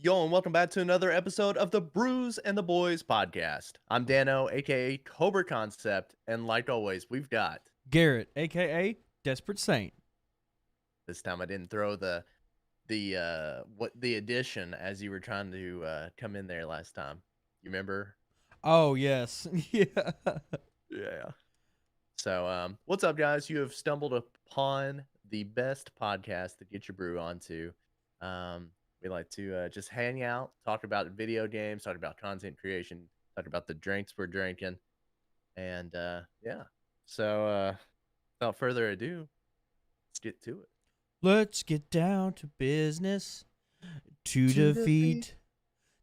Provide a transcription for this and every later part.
Yo, and welcome back to another episode of the Brews and the Boys podcast. I'm Dano, aka Cobra Concept, and like always, we've got Garrett, a.k.a. Desperate Saint. this time I didn't throw the addition as you were trying to come in there last time. You remember? Oh, yes. Yeah. Yeah. So, what's up, guys? You have stumbled upon the best podcast to get your brew onto. We like to just hang out, talk about video games, talk about content creation, talk about the drinks we're drinking, and yeah. So, without further ado, let's get to it. Let's get down to business to To defeat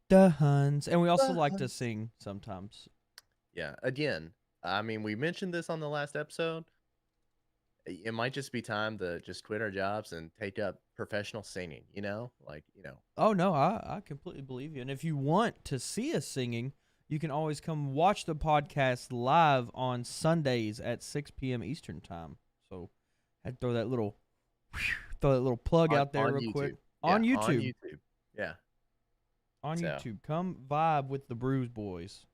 the Huns. And we also like to Huns. sing sometimes. Yeah. Again, I mean, we mentioned this on the last episode. It might just be time to just quit our jobs and take up professional singing, Oh, no, I completely believe you. And if you want to see us singing, you can always come watch the podcast live on Sundays at 6 p.m. Eastern time. So I had to throw that little plug out there real YouTube. quick. Yeah, On YouTube. On YouTube. Yeah. On So. YouTube. Come vibe with the Brews Boys.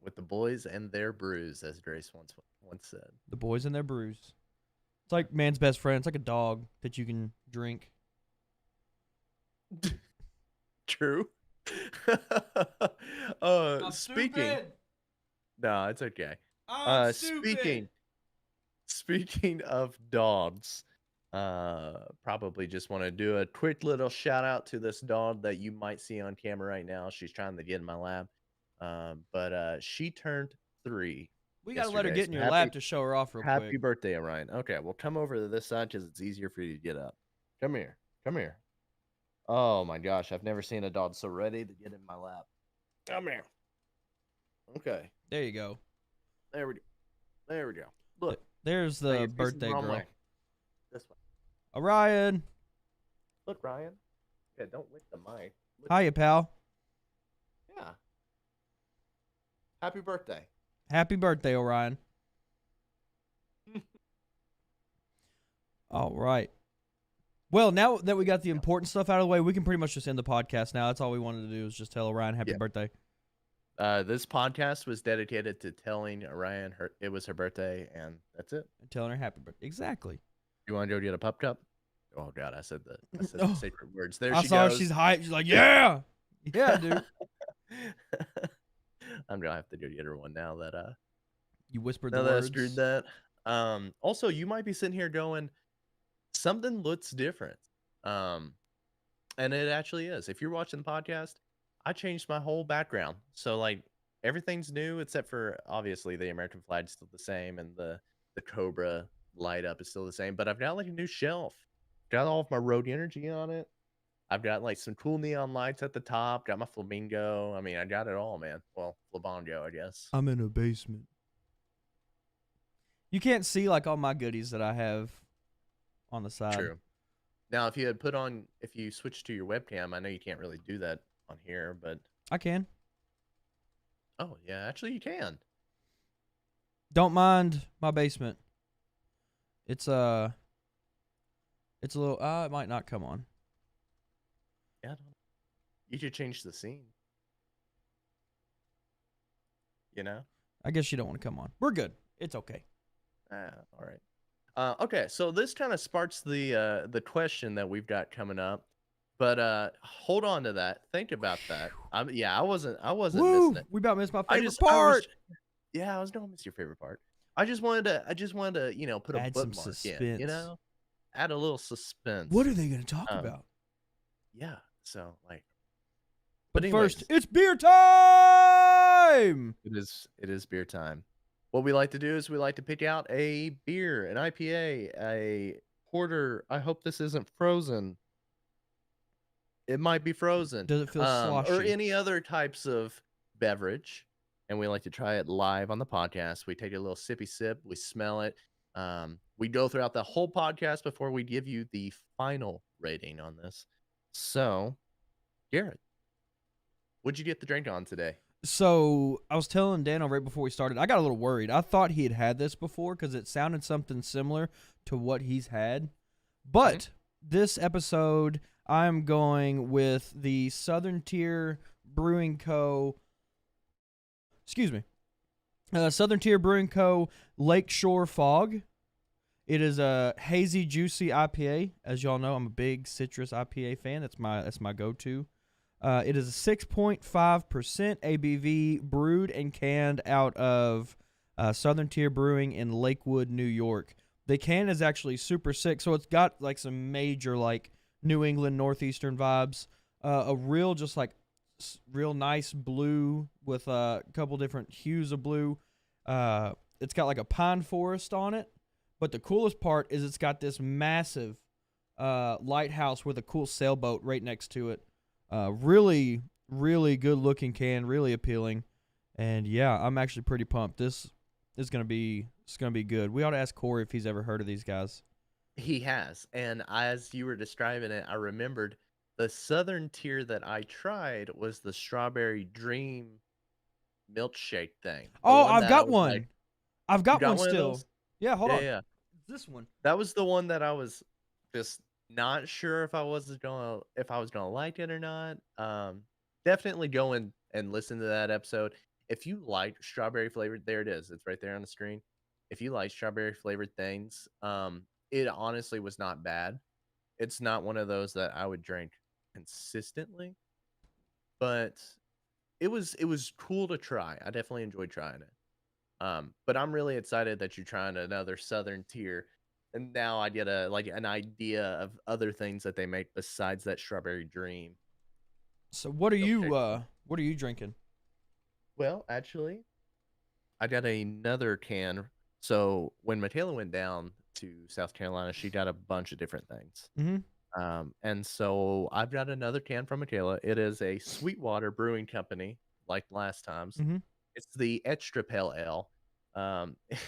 With the boys and their brews, as Grace once said. The boys and their brews. It's like man's best friend. It's like a dog that you can drink. True. Speaking. No, it's okay. Speaking of dogs, probably just want to do a quick little shout out to this dog that you might see on camera right now. She's trying to get in my lab. But she turned 3. We got to let her get in your happy, lap to show her off real quick. Happy birthday, Orion. Okay, well, come over to this side because it's easier for you to get up. Come here. Come here. Oh, my gosh. I've never seen a dog so ready to get in my lap. Come here. Okay. There you go. There we go. There we go. Look. There's the birthday girl. Way. This way. Orion. Look, Ryan. Yeah, don't lick the mic. Hiya, pal. Yeah. Happy birthday. Happy birthday, Orion. All right. Well, now that we got the important stuff out of the way, we can pretty much just end the podcast now. That's all we wanted to do is just tell Orion happy birthday. This podcast was dedicated to telling Orion it was her birthday, and that's it. And telling her happy birthday. Exactly. You want to go get a pup cup? Oh, God, I said the sacred words. There she goes. I saw she's hyped. She's like, yeah. Yeah, dude. I'm going to have to go get her one now that you whispered the words. I screwed that. Also, you might be sitting here going, something looks different. And it actually is. If you're watching the podcast, I changed my whole background. So, like, everything's new except for, obviously, the American flag's still the same and the Cobra light up is still the same. But I've got, like, a new shelf. Got all of my Road Energy on it. I've got, like, some cool neon lights at the top. Got my Flamingo. I mean, I got it all, man. Well, Flamingo, I guess. I'm in a basement. You can't see, like, all my goodies that I have on the side. True. Now, if you switch to your webcam, I know you can't really do that on here, but... I can. Oh, yeah, actually you can. Don't mind my basement. It's a little, it might not come on. Yeah, I don't know. You should change the scene. You know? I guess you don't want to come on. We're good. It's okay. All right. Okay, so this kind of sparks the question that we've got coming up, but hold on to that. Think about that. I wasn't missing it. We about missed my favorite part. I was gonna miss your favorite part. I just wanted to, put a bookmark in, add a little suspense. What are they gonna talk about? Yeah. So like. But first, it's beer time. It is beer time. What we like to do is we like to pick out a beer, an IPA, a porter. I hope this isn't frozen. It might be frozen. Does it feel sloshy? Or any other types of beverage. And we like to try it live on the podcast. We take a little sippy sip. We smell it. We go throughout the whole podcast before we give you the final rating on this. So, Garrett, what'd you get the drink on today? So I was telling Daniel right before we started, I got a little worried. I thought he had this before because it sounded something similar to what he's had. But this episode, I'm going with the Southern Tier Brewing Co. Excuse me. Southern Tier Brewing Co. Lakeshore Fog. It is a hazy, juicy IPA. As y'all know, I'm a big citrus IPA fan. That's my go-to. It is a 6.5% ABV, brewed and canned out of Southern Tier Brewing in Lakewood, New York. The can is actually super sick, so it's got like some major like New England northeastern vibes. A real just like real nice blue with a couple different hues of blue. It's got like a pine forest on it, but the coolest part is it's got this massive lighthouse with a cool sailboat right next to it. Really, really good looking can, really appealing, and yeah, I'm actually pretty pumped. This is gonna be good. We ought to ask Corey if he's ever heard of these guys. He has, and as you were describing it, I remembered the southern tier that I tried was the Strawberry Dream milkshake thing. The Oh, one I've that I got was like, one. I've "You got got one one of still. those?" Yeah, hold Yeah, on. yeah. This one. That was the one that I was just not sure if I was gonna like it or not. Definitely go and listen to that episode. If you like strawberry flavored, there it is. It's right there on the screen. If you like strawberry flavored things, it honestly was not bad. It's not one of those that I would drink consistently, but it was cool to try. I definitely enjoyed trying it. But I'm really excited that you're trying another southern tier, and now I get an idea of other things that they make besides that strawberry dream So milkshake. what are you drinking? Well, actually, I got another can. So when Michaela went down to South Carolina, she got a bunch of different things. Mm-hmm. And so I've got another can from Michaela. It is a Sweetwater Brewing Company, like last time's. Mm-hmm. It's the Extra Pale Ale.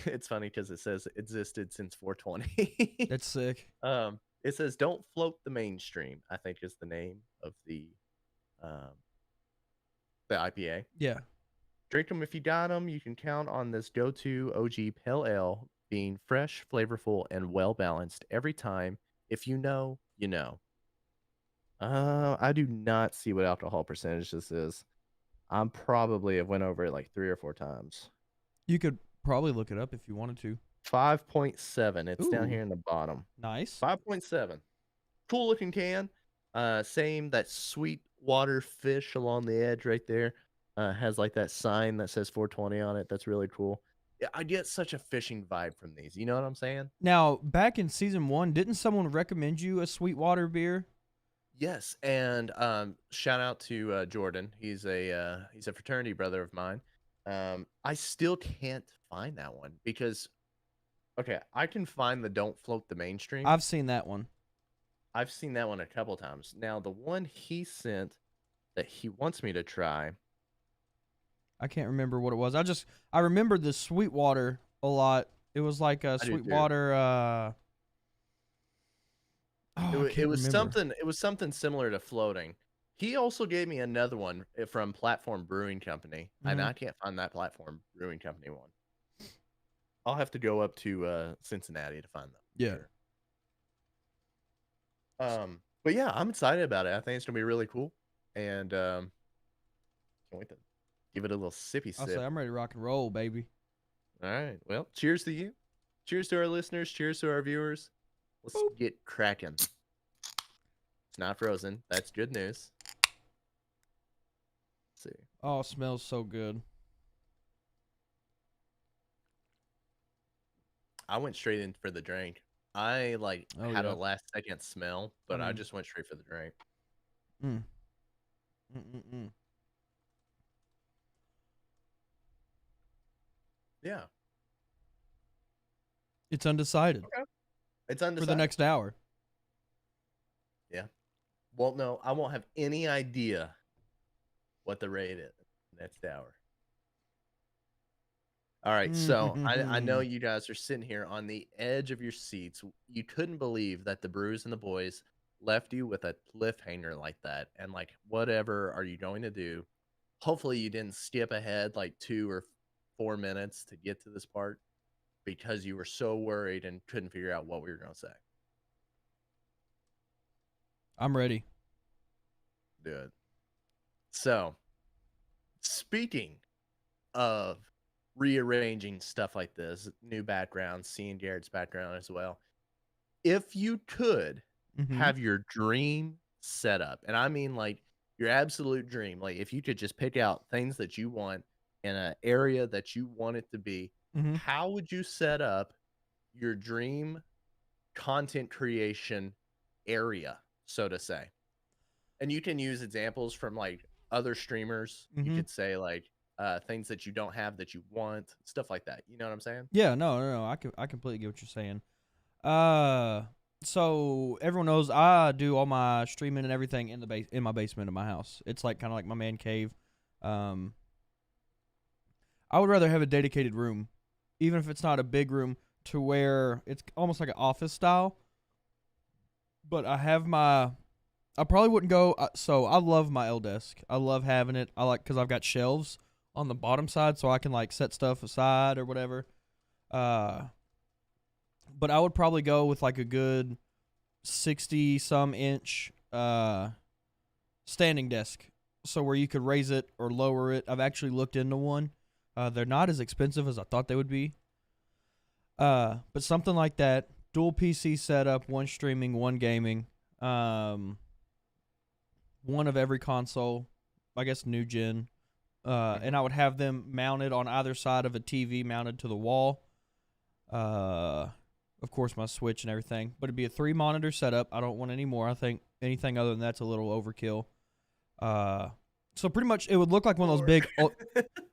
It's funny because it says existed since 420. That's sick. It says "Don't float the mainstream." I think is the name of um, the IPA. Yeah. Drink them if you got them. You can count on this go-to OG Pale Ale being fresh, flavorful, and well balanced every time. If you know, you know. I do not see what alcohol percentage this is. I'm probably have went over it like 3 or 4 times. You could probably look it up if you wanted to. 5.7. It's down Ooh, here in the bottom. nice. 5.7. Cool looking can. Same that sweet water fish along the edge right there. Has like that sign that says 420 on it. That's really cool. Yeah, I get such a fishing vibe from these. You know what I'm saying? Now, back in season 1, didn't someone recommend you a Sweetwater beer? Yes, and shout out to Jordan. He's a fraternity brother of mine. I still can't find that one because okay, I can find the "Don't Float the Mainstream." I've seen that one. I've seen that one a couple times. Now, the one he sent that he wants me to try. I can't remember what it was. I remember the Sweetwater a lot. It was like a I do too. Sweetwater. I It can't was remember. something similar to floating. He also gave me another one from Platform Brewing Company, and Mm-hmm. I can't find that Platform Brewing Company one. I'll have to go up to Cincinnati to find them. Yeah. Sure. But yeah, I'm excited about it. I think it's gonna be really cool, and can't wait to give it a little sippy I'll say sip. I'm ready to rock and roll, baby. All right. Well, cheers to you. Cheers to our listeners. Cheers to our viewers. Let's Boop. get cracking. It's not frozen. That's good news. Let's see. Oh, it smells so good. I went straight in for the drink. I Oh had yeah. a last second smell, but I just went straight for the drink. Mm. Mm-mm-mm. Yeah. It's undecided Okay. It's for undecided. the next hour. Yeah. Well, no, I won't have any idea what the rate is next hour. All right, so I know you guys are sitting here on the edge of your seats. You couldn't believe that the Brews and the Boys left you with a cliffhanger like that, and like, whatever are you going to do? Hopefully, you didn't skip ahead like 2 or 4 minutes to get to this part because you were so worried and couldn't figure out what we were going to say. I'm ready. Do it. So, speaking of rearranging stuff like this, new backgrounds, seeing Garrett's background as well. If you could Mm-hmm. have your dream setup, and I mean like your absolute dream, like if you could just pick out things that you want in an area that you want it to be, Mm-hmm. how would you set up your dream content creation area, so to say? And you can use examples from like other streamers. You Mm-hmm. could say like things that you don't have that you want, stuff like that. You know what I'm saying? Yeah, no. I completely get what you're saying. Uh, so everyone knows I do all my streaming and everything in the in my basement of my house. It's like kind of like my man cave. Um, I would rather have a dedicated room, even if it's not a big room, to where it's almost like an office style. But I have my. I probably wouldn't go. So I love my L desk. I love having it. I like because I've got shelves on the bottom side, so I can like set stuff aside or whatever. Uh, but I would probably go with like a good 60 some inch standing desk, so where you could raise it or lower it. I've actually looked into one. They're not as expensive as I thought they would be. But something like that, dual PC setup, one streaming, one gaming, one of every console, I guess new gen. And I would have them mounted on either side of a TV mounted to the wall. Of course, my Switch and everything. But it'd be a 3 monitor setup. I don't want any more. I think anything other than that's a little overkill. So pretty much it would look like Or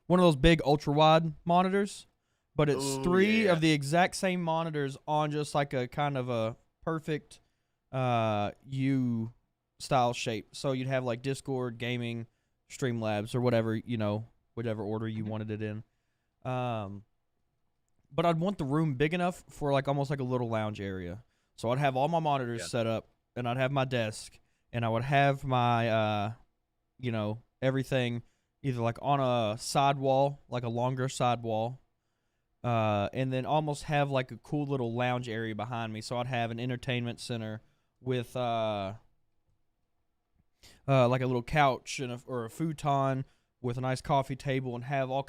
one of those big ultra wide monitors, but it's oh three yeah. of the exact same monitors on just like a kind of a perfect U style shape. So you'd have like Discord, gaming, Streamlabs, or whatever, whatever order you Mhm. wanted it in. But I'd want the room big enough for like almost like a little lounge area. So I'd have all my monitors Yeah. set up, and I'd have my desk, and I would have my everything either like on a side wall, like a longer side wall, and then almost have like a cool little lounge area behind me. So I'd have an entertainment center with like a little couch or a futon with a nice coffee table, and have all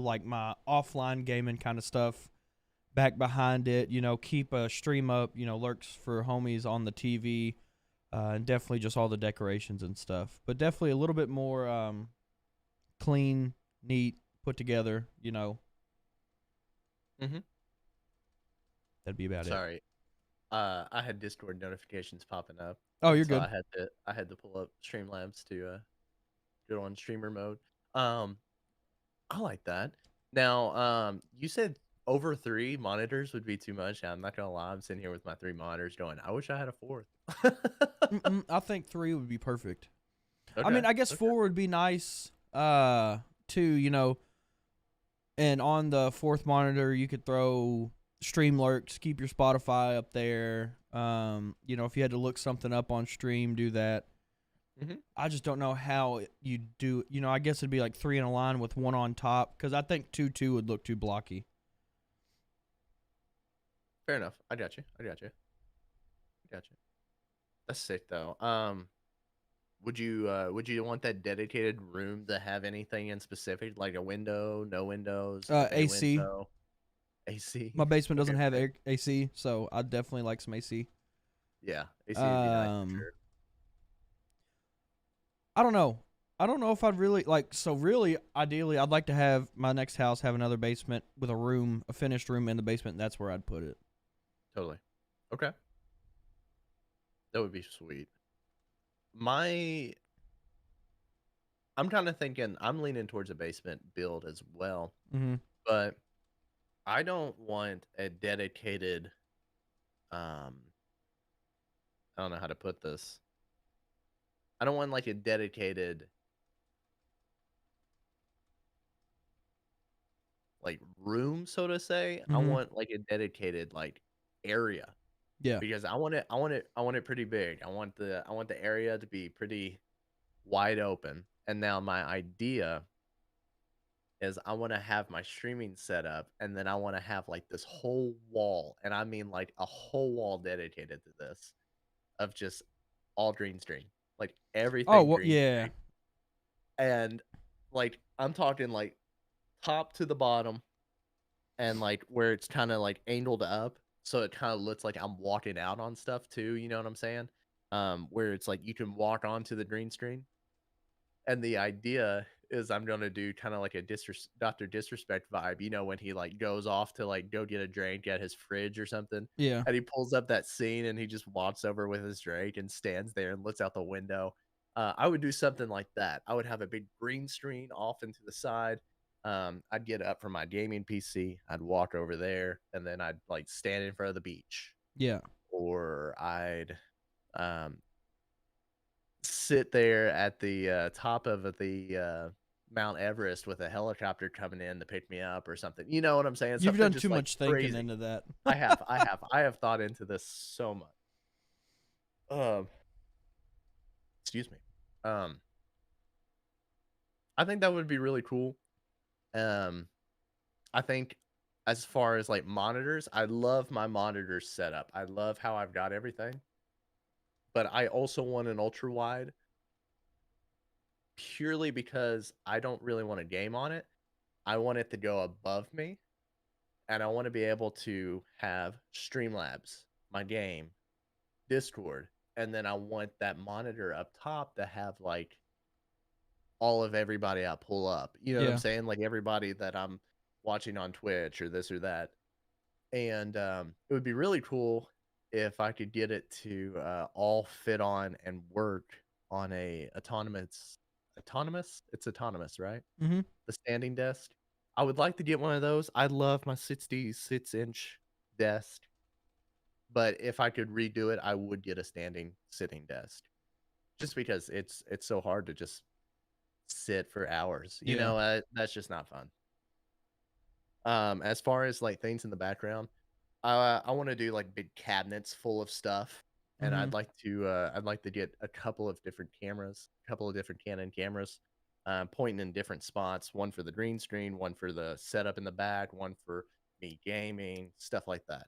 like my offline gaming kind of stuff back behind it. Keep a stream up. Lurks for homies on the TV, and definitely just all the decorations and stuff. But definitely a little bit more clean, neat, put together. Mhm. That'd be about it. Sorry. I had Discord notifications popping up, Oh, and you're so good. I had to pull up Streamlabs to go on streamer mode. Um, I like that. Now, you said over 3 monitors would be too much. I'm not gonna lie. I'm sitting here with my 3 monitors going, I wish I had a fourth. I think 3 would be perfect. I Okay. mean, I guess Okay. 4 would be nice. Too, and on the fourth monitor you could throw Streamlurks, keep your Spotify up there. If you had to look something up on stream, do that. Mhm. I just don't know how you do. I guess it'd be like 3 in a line with one on top, because I think 2-2 would look too blocky. Fair enough. I got you. I got you. I got you. That's sick though. Would you want that dedicated room to have anything in specific, like a window, no windows, a bay AC. window, AC? My basement doesn't Okay, have okay. AC, so I'd definitely like some AC. Yeah, AC would be nice for Um, sure. I don't know. I don't know if I'd really like. So really, ideally, I'd like to have my next house have another basement with a finished room in the basement. And that's where I'd put it. Totally. Okay, that would be sweet. My, I'm kind of thinking I'm leaning towards a basement build as well, Mm-hmm. but I don't want a dedicated. Um, I don't know how to put this. I don't want like a dedicated like room, so to say. I Mm-hmm. want like a dedicated like area Yeah. because I want it pretty big. I want the area to be pretty wide open. And now my idea is I want to have my streaming set up and then I want to have like this whole wall, and I mean like a whole wall dedicated to this of just all green screen. like Oh, everything well, green yeah. screen, and like I'm talking like top to the bottom, and like where it's kind of like angled up, so it kind of looks like I'm walking out on stuff too. You know what I'm saying? Where it's like you can walk onto the green screen. And the idea is I'm gonna do kinda like a Doctor Disrespect vibe, you know, when he, like, goes off to, like, go get a drink at his fridge or something, Yeah. and he pulls up that scene, and he just walks over with his drink and stands there and looks out the window. I would do something like that. I would have a big green screen off into the side. I'd get up from my gaming PC, I'd walk over there, and then I'd, like, stand in front of the beach, Yeah. or I'd, um sit there at the, top of Mount Everest with a helicopter coming in to pick me up or something. You know what I'm saying? You've Something done just, too like, much thinking crazy. into that. I have thought into this so much. Um, excuse me. Um, I think that would be really cool. Um, I think as far as, like, monitors, I love my monitor setup. I love how I've got everything, but I also want an ultra wide purely because I don't really wanna game on it. I want it to go above me, and I wanna be able to have Streamlabs, my game, Discord, and then I want that monitor up top to have, like, all of everybody I pull up, you know what I'm Yeah. saying? Like, everybody that I'm watching on Twitch or this or that, and, it would be really cool if I could get it to, all fit on and work on a autonomous? It's autonomous, right? Mhm. The standing desk. I would like to get one of those. I love my 66-inch desk, but if I could redo it, I would get a standing sitting desk. Just because it's so hard to just sit for hours. You Yeah. know, that's just not fun. As far as like things in the background, I want to do like big cabinets full of stuff, and Mhm. I'd like to get a couple of different cameras, a couple of different Canon cameras, pointing in different spots. One for the green screen, one for the setup in the back, one for me gaming, stuff like that.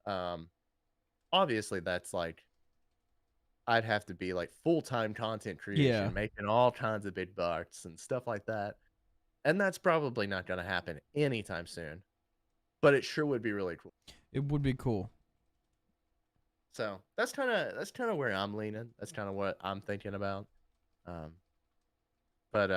Um, obviously, that's like I'd have to be like full time content Yeah. creation, making all kinds of big bucks and stuff like that, and that's probably not going to happen anytime soon. But it sure would be really cool. It would be cool. So that's kind of where I'm leaning. That's kind of what I'm thinking about. Um, but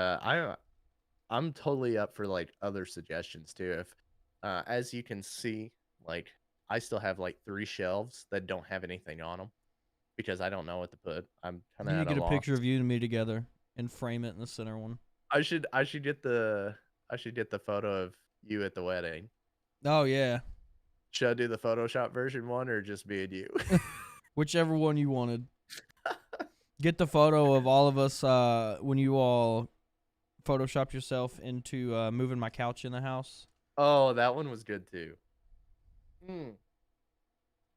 I'm totally up for like other suggestions too. If as you can see, like I still have like 3 shelves that don't have anything on them because I don't know what to put. I'm kind You of need to at a get a loss. picture of you and me together and frame it in the center one. I should get the photo of you at the wedding. Oh yeah. Should I do the Photoshop version one or just me and you? Whichever one you wanted. Get the photo of all of us when you all photoshopped yourself into moving my couch in the house. Oh, that one was good too. Hmm.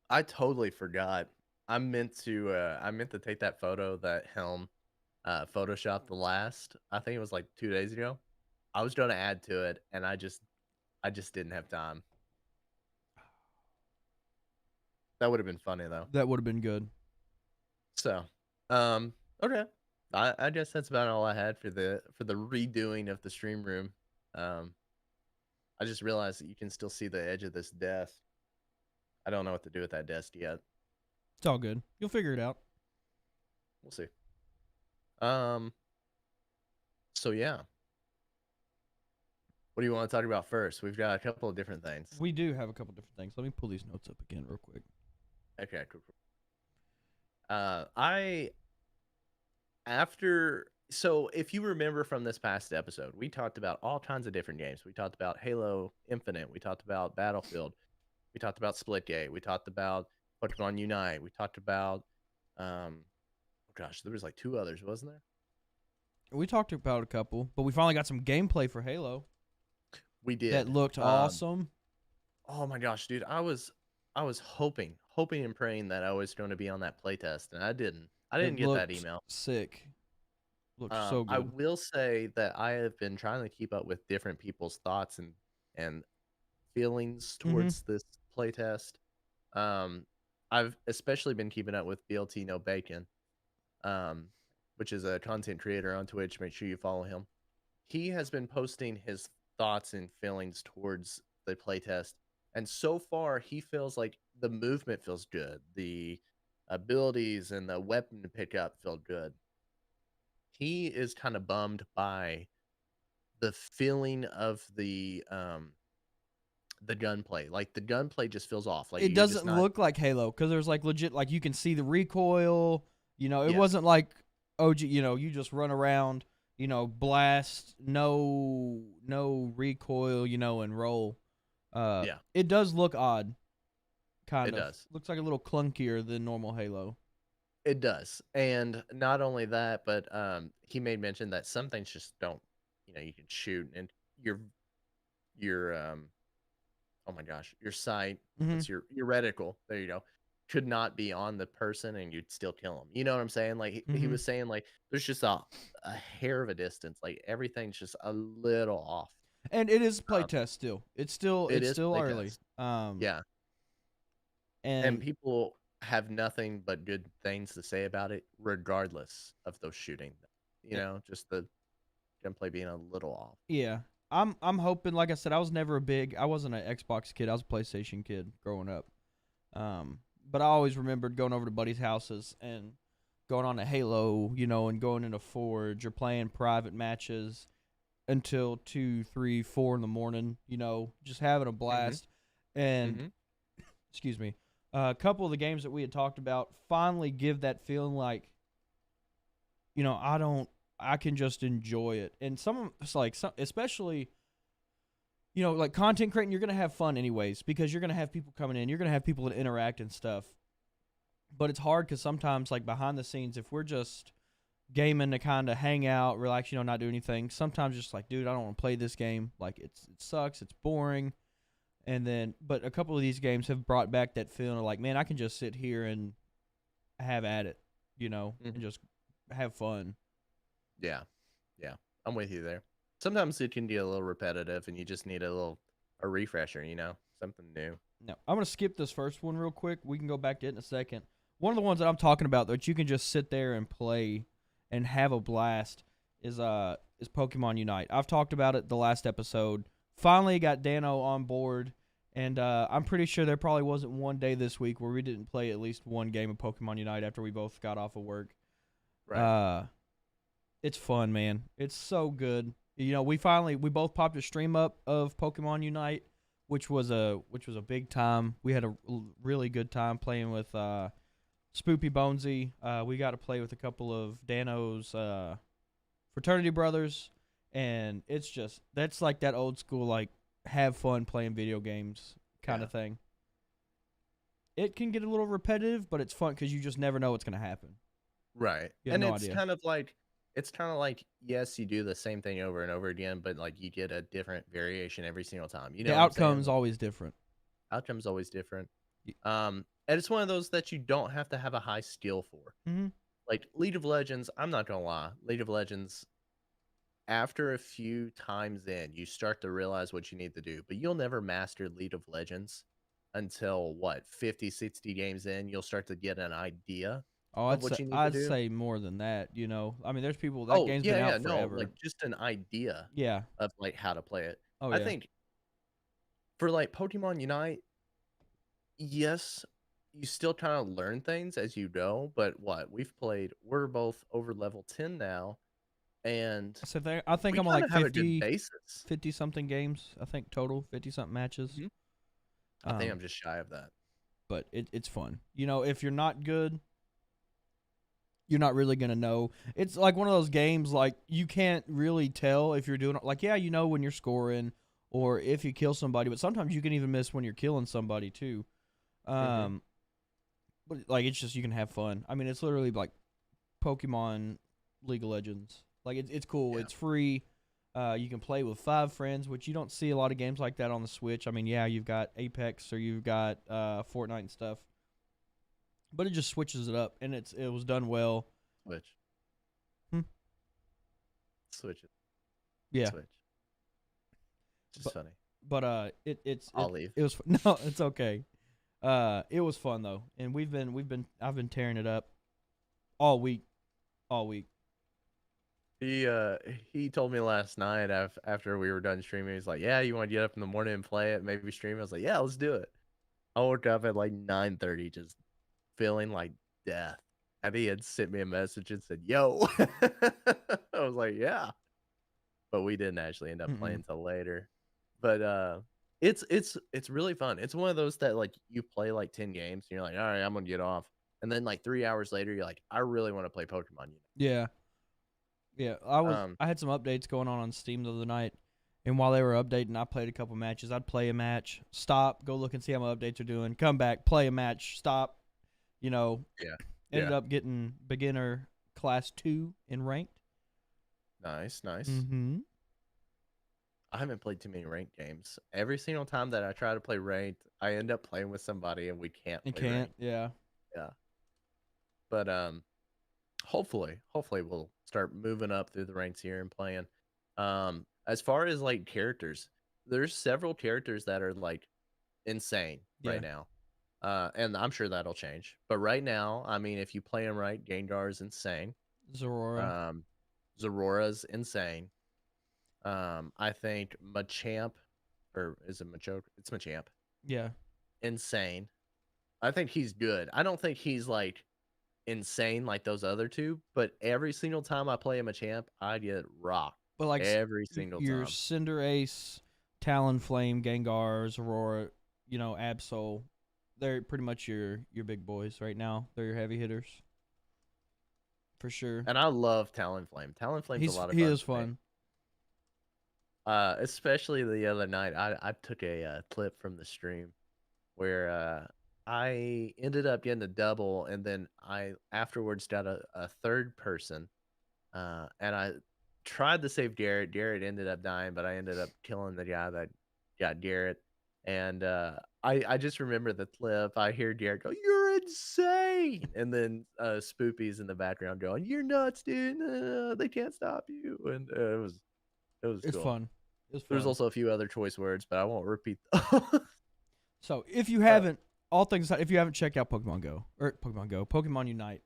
I totally forgot. I meant to take that photo that Helm photoshopped the last. I think it was like 2 days ago. I was gonna add to it and I just didn't have time. That would have been funny though. That would have been good. So, okay. I guess that's about all I had for the redoing of the stream room. Um I just realized that you can still see the edge of this desk. I don't know what to do with that desk yet. It's all good. You'll figure it out. We'll see. Um so yeah. What do you want to talk about first? We've got a couple of different things. We do have a couple different things. Let me pull these notes up again real quick. Okay, cool, cool. I after so if you remember from this past episode, we talked about all kinds of different games. We talked about Halo Infinite. We talked about Battlefield. We talked about Splitgate. We talked about Pokemon Unite. We talked about oh gosh, there was like 2 others, wasn't there? We talked about a couple, but we finally got some gameplay for Halo We that did. looked awesome. Oh my gosh, dude, I was hoping and praying that I was going to be on that playtest, and I didn't. I didn't It get that looked email. sick. Looked so I good. will say that I have been trying to keep up with different people's thoughts and feelings Mhm. towards this playtest. Um, I've especially been keeping up with BLT No Bacon. um, which is a content creator on Twitch. Make sure you follow him. He has been posting his thoughts and feelings towards the playtest, and so far he feels like the movement feels good, the abilities and the weapon pickup feel good. He is kind of bummed by the feeling of the gunplay. Like the gunplay just feels off. Like It you're just doesn't not. look like Halo because there's like legit, like you can see the recoil. It Yeah, wasn't like OG. You just run around. Blast, no recoil. And roll. yeah, It does look odd. it Kind of does. looks like a little clunkier than normal Halo. It does. And not only that, but he made mention that some things just don't, you can shoot and your oh my gosh, your sight, Hmm. what's your reticle, there you go, could not be on the person and you'd still kill him. You know what I'm saying? Like he Hmm. was saying like there's just a hair of a distance. Like everything's just a little off. And it is Um, playtest still. It's still it it's is still early. playtest. Yeah. And And people have nothing but good things to say about it, regardless of those shooting. Just the gunplay being a little off. yeah, I'm hoping. Like I said, I wasn't an Xbox kid. I was a PlayStation kid growing up. But I always remembered going over to buddies' houses and going on a Halo, and going into Forge or playing private matches until 2, 3, 4 in the morning. Just having a Hmm. blast. And Hmm. excuse me, a couple of the games that we had talked about finally give that feeling like, I can just enjoy it. And it's like especially. Like content creating, you're gonna have fun anyways because you're gonna have people coming in, you're gonna have people that interact and stuff. But it's hard because sometimes, like behind the scenes, if we're just gaming to kind of hang out, relax, not do anything, sometimes just like, dude, I don't want to play this game. Like it sucks, it's boring. And then, but a couple of these games have brought back that feeling of like, man, I can just sit here and have at it, and Hmm. just have fun. Yeah. Yeah. I'm with you there. Sometimes it can get a little repetitive and you just need a refresher, something new. No, I'm gonna skip this first one real quick. We can go back to it in a second. One of the ones that I'm talking about that you can just sit there and play and have a blast is Pokemon Unite. I've talked about it the last episode. Finally got Dano on board, and I'm pretty sure there probably wasn't one day this week where we didn't play at least one game of Pokemon Unite after we both got off of work. Right. Uh, it's fun, man. It's so good. We both popped a stream up of Pokemon Unite, which was a big time. We had a really good time playing with Spoopy Bonesy. We got to play with a couple of Dano's fraternity brothers, and that's like that old school like have fun playing video games kind Yeah. of thing. It can get a little repetitive, but it's fun because you just never know what's gonna happen. Right. You have And no idea. it's kind of like yes, you do the same thing over and over again, but like you get a different variation every single time. You The know what I'm saying? outcome's always different. Outcome's always different. Y- And it's one of those that you don't have to have a high skill for. Mhm. Like League of Legends, I'm not gonna lie, League of Legends, after a few times in, you start to realize what you need to do, but you'll never master League of Legends until what, 50, 60 games in, you'll start to get an idea Oh, of what you need to I'd do. say more than that. I mean, there's people that Oh, game's been yeah, yeah, out no, forever. like just an idea Yeah. of like how to play it. Oh I yeah. think for like Pokemon Unite, yes, you still kind of learn things as you go, but we're both over level 10 now, and I think we I'm on kind like of have a good 50, basis. 50 something games. I think total 50 something matches. Mhm. I think Um, I'm just shy of that. but it's fun. If you're not good, you're not really gonna know. It's like one of those games like you can't really tell if you're doing like yeah when you're scoring or if you kill somebody, but sometimes you can even miss when you're killing somebody too. Hmm. Um, but like it's just you can have fun. I mean, it's literally like Pokemon League of Legends. Like it's cool. Yeah. It's free. You can play with 5 friends, which you don't see a lot of games like that on the Switch. I mean, yeah, you've got Apex or you've got Fortnite and stuff, but it just switches it up, and it was done well. Switch. Hmm. Switch it. Yeah, Switch. Just but funny. it I'll leave. it was no, it's okay. It was fun though, and I've been tearing it up all week. all week. He told me last night after we were done streaming, he's like, "Yeah, you want to get up in the morning and play it, maybe stream?" I was like, "Yeah, let's do it." I woke up at like 9:30, just feeling like death. And he had sent me a message and said, "Yo," I was like, "Yeah," but we didn't actually end up Mm-mm. playing till later. But it's really fun. It's one of those that like you play like 10 games and you're like, "All right, I'm gonna get off," and then like 3 hours later, you're like, "I really want to play Pokemon." Yeah. Yeah, I had some updates going on Steam the other night, and while they were updating, I played a couple matches. I'd play a match, stop, go look and see how my updates are doing, come back, play a match, stop. You know, Yeah, ended yeah, up getting beginner class 2 in ranked. nice, nice. Mm-hmm. I haven't played too many ranked games. Every single time that I try to play ranked, I end up playing with somebody and we can't And play can't, ranked. yeah. Yeah, but hopefully we'll start moving up through the ranks here and playing. As far as like characters, there's several characters that are like insane Yeah. right now. And I'm sure that'll change. But right now, I mean, if you play them right, Gengar's insane. Zorora. Um, Zorora's insane. I think Machamp, or is it Machoke? It's Machamp. Yeah. Insane. I think he's good. I don't think he's like insane like those other two, but every single time I play him a champ, I get rocked But like every single your time. Cinderace, Talonflame, Gengar, Zorora, Absol, they're pretty much your big boys right now. They're your heavy hitters. For sure. And I love Talonflame. Talonflame's a lot of He fun is for me. fun. Especially the other night, I took a clip from the stream where I ended up getting a double, and then I afterwards got a third person, and I tried to save Garrett. Garrett ended up dying, but I ended up killing the guy that got Garrett. And I just remember the clip. I hear Garrett go, "You're insane," and then Spoopy's in the background going, "You're nuts, dude. They can't stop you." And it was It's cool. fun. It's There's fun. also a few other choice words, but I won't repeat. So if you uh, haven't, all things aside, if you haven't checked out Pokemon Unite,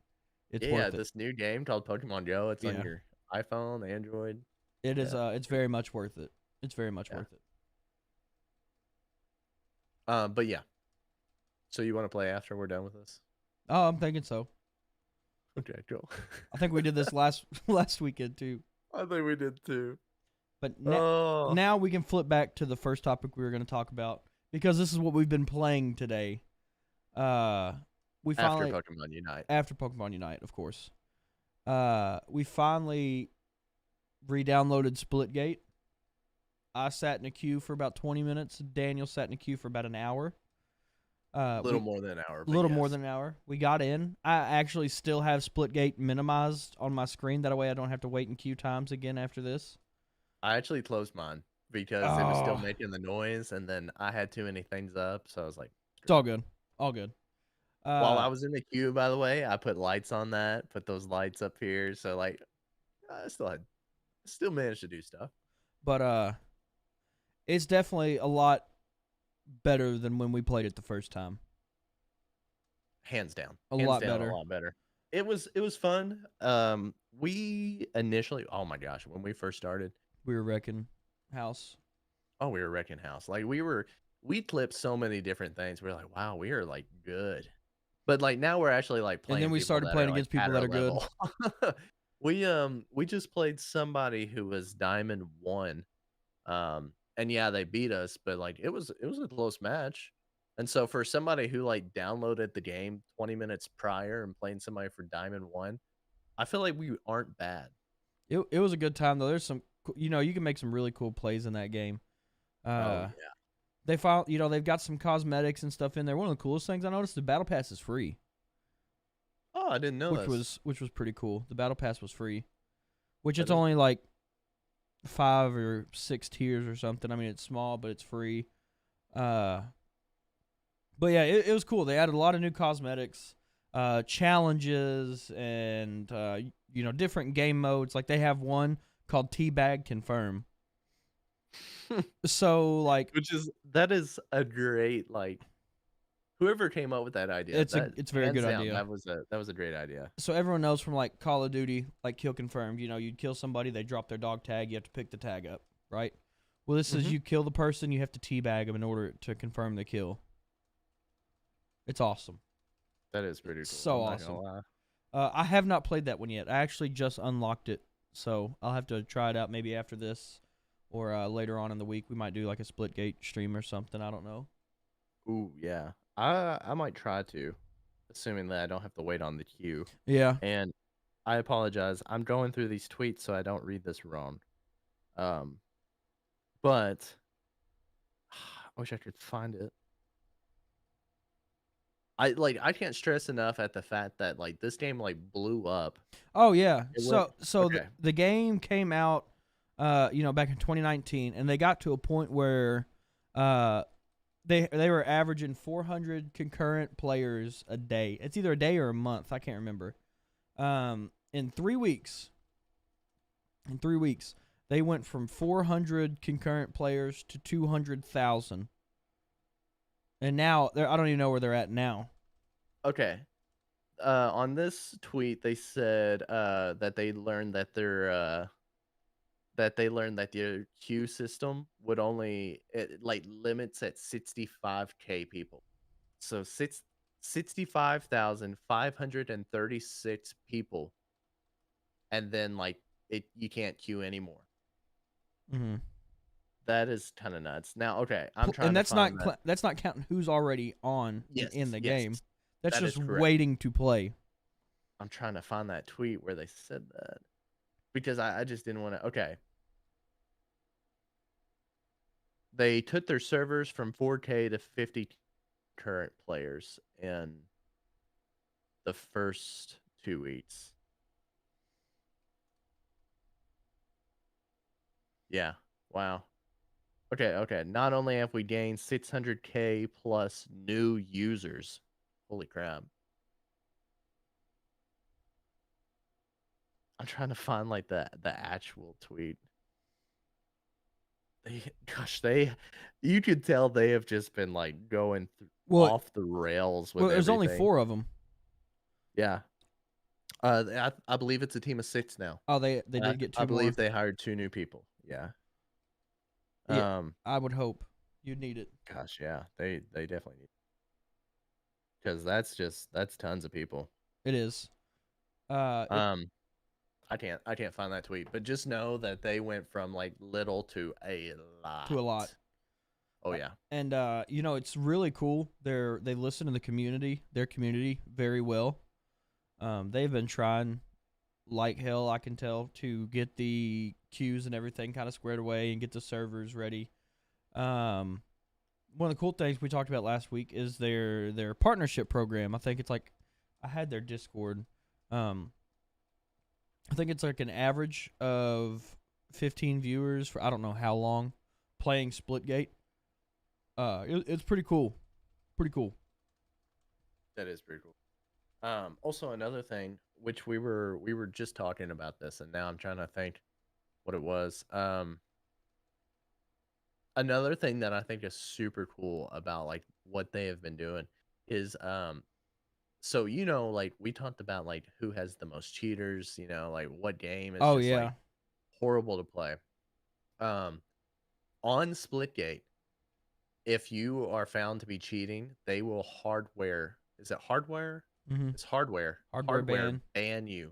it's yeah, worth it. this new game called Pokemon Go. It's on Yeah, your iPhone, Android. it is. Yeah, It's very much worth it. It's very much yeah. worth it. But yeah. So you want to play after we're done with this? Oh, I'm thinking so. Okay, cool. I think we did this last weekend too. I think we did too. But Oh, now we can flip back to the first topic we were going to talk about because this is what we've been playing today. We after finally Pokemon Unite. after Pokemon Unite, of course. We finally re-downloaded Splitgate. I sat in a queue for about 20 minutes. Daniel sat in a queue for about an hour. A little more than an hour, A but little yes. more than an hour. We got in. I actually still have Splitgate minimized on my screen. That way I don't have to wait in queue times again after this. I actually closed mine because it was still making the noise, and then I had too many things up, so I was like, it's all good. All good. while I was in the queue, by the way, I put lights on that, put those lights up here, so like I still managed to do stuff. But it's definitely a lot better than when we played it the first time. Hands down. A Hands lot down, better. a lot better. It was fun. We initially, oh my gosh, when we first started, We were wrecking house. oh, we were wrecking house. Like we clipped so many different things. We are like, wow, we are like good. But like now we're actually like And playing then we people started that playing are like against people at that our are good. level. We just played somebody who was Diamond 1. And yeah, they beat us, but like it was a close match. And so for somebody who like downloaded the game 20 minutes prior and playing somebody for Diamond 1, I feel like we aren't bad. It was a good time though. There's some you can make some really cool plays in that game. Oh yeah. They found they've got some cosmetics and stuff in there. One of the coolest things I noticed, the battle pass is free. Oh, I didn't know Which was pretty cool. The battle pass was free. Which That it's is only like 5 or 6 tiers or something. I mean, it's small, but it's free. But yeah, it was cool. They added a lot of new cosmetics, challenges, and different game modes. Like they have one called Teabag Confirm. So like, that is a great whoever came up with that idea, It's that a very hands good down, idea. that was a great idea. So everyone knows from like Call of Duty, like kill confirmed. You know, you'd kill somebody, they drop their dog tag, you have to pick the tag up, right? Well, this is Hmm. you kill the person, you have to teabag them in order to confirm the kill. It's awesome. That is pretty It's cool. so I'm not gonna awesome. lie. I have not played that one yet. I actually just unlocked it, so I'll have to try it out maybe after this or later on in the week. We might do like a Splitgate stream or something. I don't know. Ooh, yeah. I might try to, assuming that I don't have to wait on the queue. Yeah. And I apologize. I'm going through these tweets so I don't read this wrong. Um, but I wish I could find it. I can't stress enough at the fact that like this game like blew up. Oh yeah. It went So okay. the game came out back in 2019 and they got to a point where uh they were averaging 400 concurrent players a day. It's either a day or a month, I can't remember. In 3 weeks. In 3 weeks, they went from 400 concurrent players to 200,000. And now I don't even know where they're at now. Okay. On this tweet they said that they learned that their queue system would only it like limits at 65K people. So 65,536 people, and then like you can't queue anymore. Mm-hmm. That is kind of nuts. Now, okay, I'm trying And to find that. that's not counting who's already on Yes, in the yes, game. That's that just is correct. waiting to play. I'm trying to find that tweet where they said that because I just didn't want to. Okay, they took their servers from 4K to 50 current players in the first 2 weeks. Yeah. Wow. Okay. Not only have we gained 600K plus new users. Holy crap. I'm trying to find like the actual tweet. They you could tell they have just been like going Well, off the rails with there's only everything. 4 of them. Yeah. I believe it's a team of 6 now. Oh, they did get I 2 more. believe they hired 2 new people. Yeah. Yeah, I would hope you'd need it. Gosh, yeah. They definitely need, because that's tons of people. It is. Um I can't find that tweet, but just know that they went from like little to a lot. To a lot. Oh yeah. And it's really cool. They listen to their community very well. They've been trying like hell, I can tell, to get the queues and everything kind of squared away and get the servers ready. One of the cool things we talked about last week is their partnership program. I think it's like I had their Discord. I think it's like an average of 15 viewers for I don't know how long playing Splitgate. It's pretty cool. Pretty cool. That is pretty cool. Also another thing, which we were just talking about this, and now I'm trying to think what it was. Another thing that I think is super cool about like what they have been doing is so like we talked about like who has the most cheaters, like what game is Oh just like yeah. horrible to play. Um on Splitgate, if you are found to be cheating, they will hardware. Is it hardware? Mm-hmm. It's hardware. Hardware Hardware ban. ban you.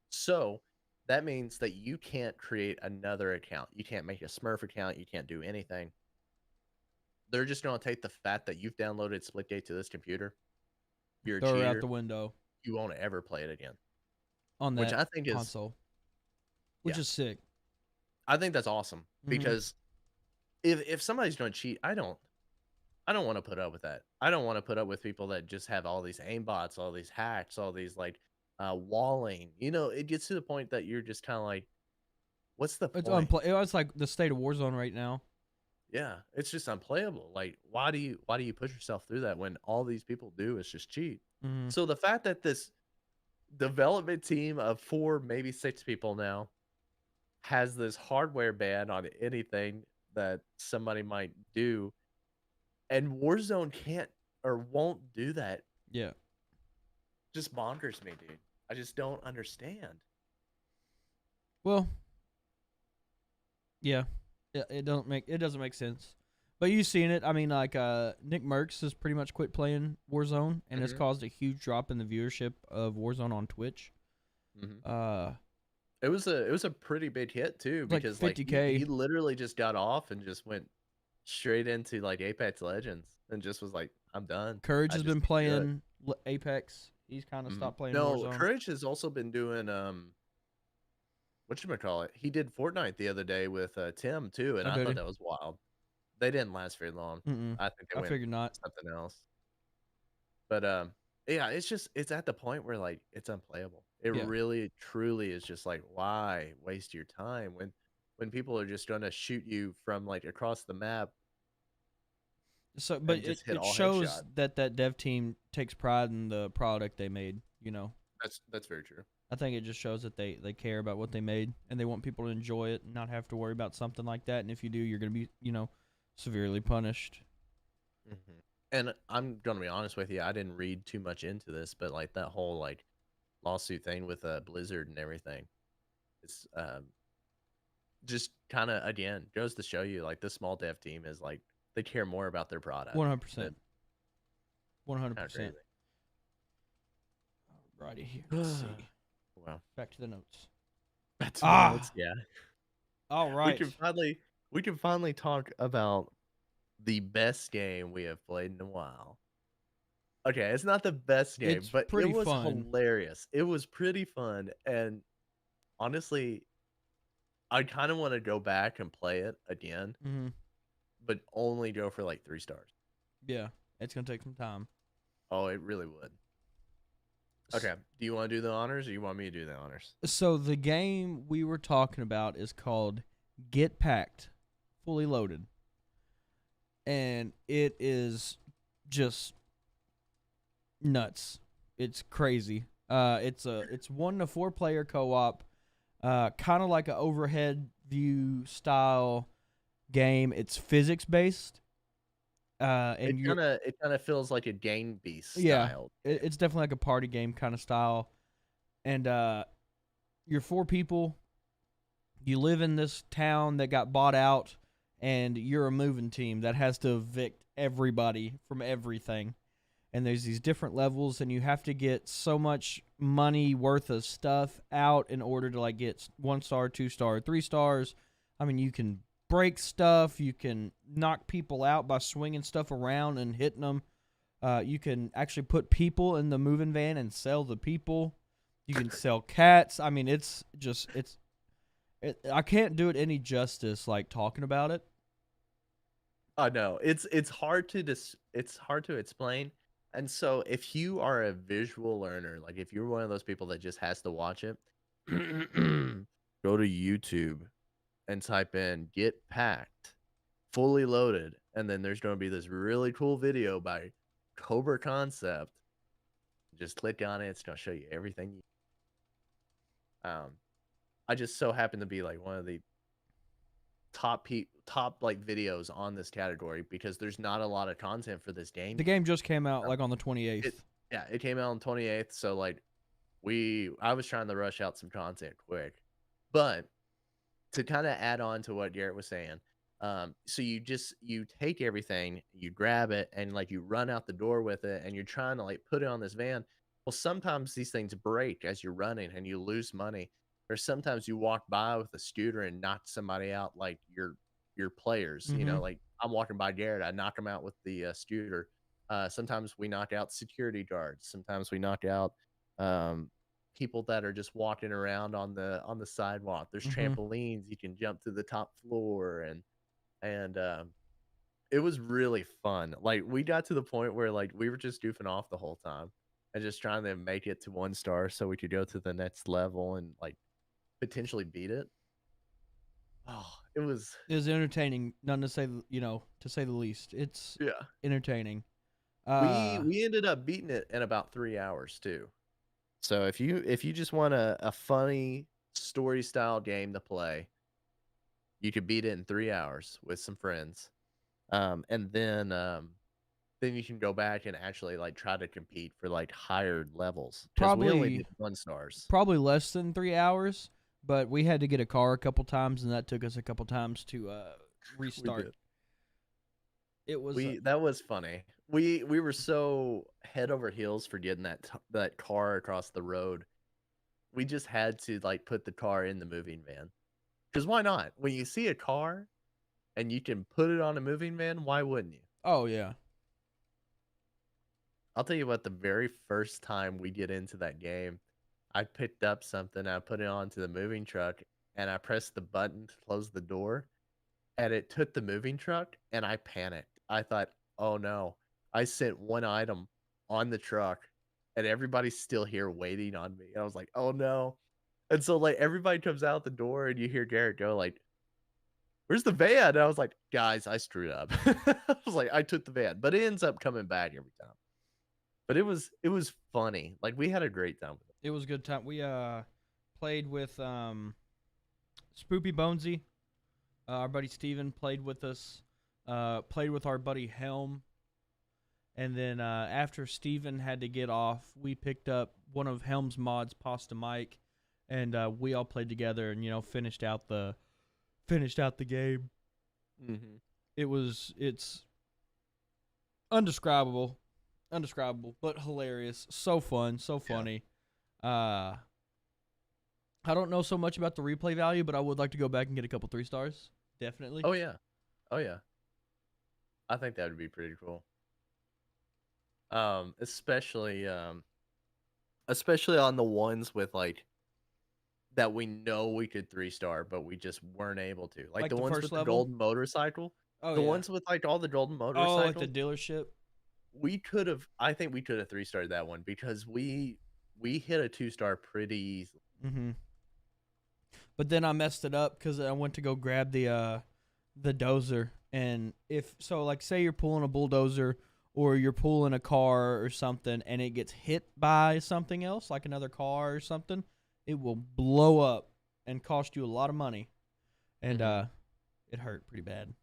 So that means that you can't create another account. You can't make a Smurf account. You can't do anything. They're just going to take the fact that you've downloaded Splitgate to this computer. You're a Throw her out cheater. the window You won't ever play it again. on Which that I think is, console, which yeah, is sick. I think that's awesome Mm-hmm. because if somebody's going to cheat, I don't want to put up with that. I don't want to put up with people that just have all these aimbots, all these hacks, all these like walling. It gets to the point that you're just kind of like, what's the point? It's like the state of Warzone right now. Yeah, it's just unplayable. Like, why do you push yourself through that when all these people do is just cheat? Mm-hmm. So the fact that this development team of 4, maybe 6 people now has this hardware ban on anything that somebody might do, and Warzone can't, or won't do that Yeah. just bonkers me, dude. I just don't understand. Well, yeah. It doesn't make sense. But you've seen it. I mean, like Nick Merckx has pretty much quit playing Warzone, and it's Hmm. caused a huge drop in the viewership of Warzone on Twitch. Hmm. Uh, It was a pretty big hit too, like because like he 50K. literally just got off and just went straight into like Apex Legends and just was like, I'm done. Courage I has just been can't do it. playing Apex. He's kind of Hmm. stopped playing No, Warzone. Courage has also been doing whatchamacallit? He did Fortnite the other day with Tim too, and Oh, I did thought he? that was wild. They didn't last very long. Mm-mm. I think they I went figured not. something else. But yeah, it's at the point where like it's unplayable. It Yeah. really truly is just like, why waste your time when people are just gonna shoot you from like across the map So, but and it, just hit it all shows headshot. that dev team takes pride in the product they made. That's very true. I think it just shows that they care about what they made and they want people to enjoy it and not have to worry about something like that. And if you do, you're gonna be severely punished. Hmm. And I'm gonna be honest with you, I didn't read too much into this, but like that whole like lawsuit thing with Blizzard and everything, it's just kind of again goes to show you like this small dev team is like they care more about their product 100%. than 100%. kind Righty here. of Let's crazy. see. Wow. Back to the notes. Back to the notes. Ah, Yeah. all We right. can finally talk about the best game we have played in a while. Okay, it's not the best game, It's but it pretty was fun. hilarious. It was pretty fun, and honestly, I kind of want to go back and play it again, Hmm. but only go for like 3 stars. Yeah, it's gonna take some time. Oh, it really would. Okay, do you want to do the honors, or you want me to do the honors? So the game we were talking about is called Get Packed, Fully Loaded, and it is just nuts. It's crazy. It's 1 to 4 player co-op, kind of like an overhead view style game. It's physics based, and you're It kind of feels like a game beast yeah, style. it's definitely like a party game kind of style, and you're 4 people. You live in this town that got bought out, and you're a moving team that has to evict everybody from everything. And there's these different levels, and you have to get so much money worth of stuff out in order to like get 1 star, 2 star, 3 stars. I mean, you can break stuff, you can knock people out by swinging stuff around and hitting them. You can actually put people in the moving van and sell the people. You can sell cats. I mean, I can't do it any justice like talking about it. I know it's hard to explain. And so if you are a visual learner, like if you're one of those people that just has to watch it, go to YouTube and type in "get packed, fully loaded," and then there's going to be this really cool video by Cobra Concept. Just click on it; it's going to show you everything. Um, I just so happen to be like one of the top like videos on this category because there's not a lot of content for this game The yet. game just came out like on the It 28th. Yeah, it came out on 28th, so like I was trying to rush out some content quick. But to kind of add on to what Garrett was saying, so you take everything, you grab it, and like you run out the door with it, and you're trying to like put it on this van. Well, sometimes these things break as you're running, and you lose money. Or sometimes you walk by with a scooter and knock somebody out, like your players. Mm-hmm. Like I'm walking by Garrett, I knock him out with the scooter. Sometimes we knock out security guards. Sometimes we knock out um, people that are just walking around on the sidewalk. There's Mm-hmm. trampolines you can jump to the top floor, and it was really fun. Like we got to the point where like we were just goofing off the whole time and just trying to make it to 1 star so we could go to the next level and like potentially beat it. Oh, it was It was entertaining, none to say to say the least. It's yeah. entertaining. We ended up beating it in about 3 hours too. So if you just want a funny story style game to play, you could beat it in 3 hours with some friends. And then then you can go back and actually like try to compete for like higher levels because we only Probably did 1 stars. probably less than 3 hours, but we had to get a car a couple times, and that took us a couple times to We restart. did. It was That was funny. We were so head over heels for getting that car across the road. We just had to like put the car in the moving van. Because why not? When you see a car and you can put it on a moving van, why wouldn't you? oh yeah. I'll tell you what, the very first time we get into that game, I picked up something, I put it onto the moving truck, and I pressed the button to close the door, and it took the moving truck, and I panicked. I thought, oh no, I sent one item on the truck, and everybody's still here waiting on me. And I was like, oh no. And so like everybody comes out the door, and you hear Garrett go like, "Where's the van?" And I was like, "Guys, I screwed up." I was like, "I took the van," but it ends up coming back every time. But it was funny. Like we had a great time with it. It was a good time. We played with Spoopy Bonesy. Our buddy Steven played with us. Played with our buddy Helm. And then after Steven had to get off, we picked up one of Helm's mods, Pasta Mike, and we all played together and finished out the game. Mm-hmm. It's undescribable, but hilarious. So fun, so funny. I don't know so much about the replay value, but I would like to go back and get a couple 3 stars. Definitely. Oh yeah, oh yeah. I think that would be pretty cool. Especially especially on the ones with like that we know we could 3-star, but we just weren't able to. Like the the ones first with the level? golden motorcycle. Oh The yeah. ones with like all the golden Oh, like the motorcycles. dealership. I think we could have 3-starred that one because we hit a 2-star pretty easily. Mm-hmm. But then I messed it up because I went to go grab the dozer, and like say you're pulling a bulldozer or you're pulling a car or something, and it gets hit by something else like another car or something, it will blow up and cost you a lot of money, and it hurt pretty bad.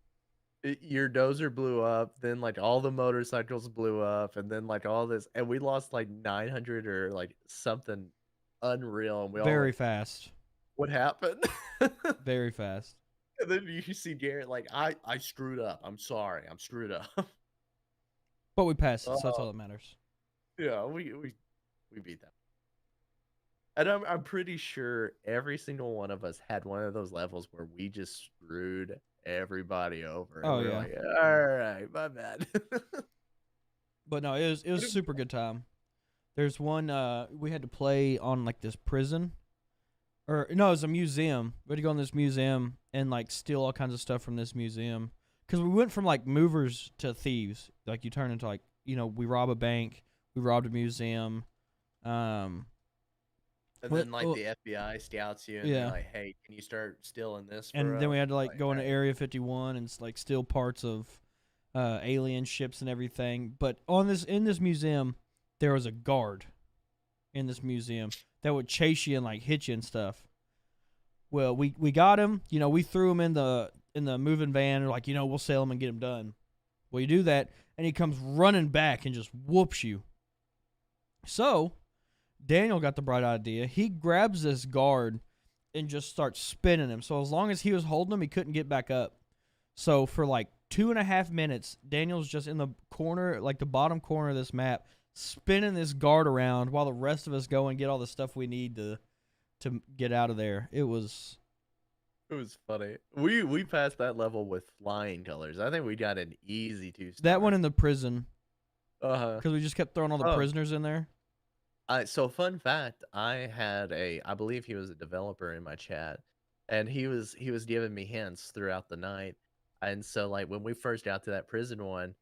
Your dozer blew up, then like all the motorcycles blew up, and then like all this, and we lost like 900 or like something unreal, and we all Very like, fast. what happened? Very fast. And then you see Garrett like, I screwed up. I'm sorry. I'm screwed up. But we passed it, so that's all that matters. Yeah, we beat them. And I'm pretty sure every single one of us had one of those levels where we just screwed everybody over. And Oh, we were yeah. like, all right, my bad. But no, it was a super good time. There's one we had to play on like this prison. Or no, it was a museum. We had to go in this museum and like steal all kinds of stuff from this museum. Because we went from like movers to thieves. Like you turn into like, we rob a bank, we robbed a museum. And then like the FBI scouts you and they're like, hey, can you start stealing this for And us? then we had to like go into Area 51 and like steal parts of alien ships and everything. But in this museum, there was a guard in this museum that would chase you and like hit you and stuff. Well, we got him. We threw him in the moving van. Like, we'll sell him and get him done. Well, you do that, and he comes running back and just whoops you. So Daniel got the bright idea. He grabs this guard and just starts spinning him. So as long as he was holding him, he couldn't get back up. So for like 2.5 minutes, Daniel's just in the corner, like the bottom corner of this map, spinning this guard around while the rest of us go and get all the stuff we need to get out of there. It was funny. We passed that level with flying colors. I think we got an easy 2-star. That one in the prison. Because we just kept throwing all the prisoners in there. So fun fact, I believe he was a developer in my chat, and he was giving me hints throughout the night. And so like when we first got to that prison one,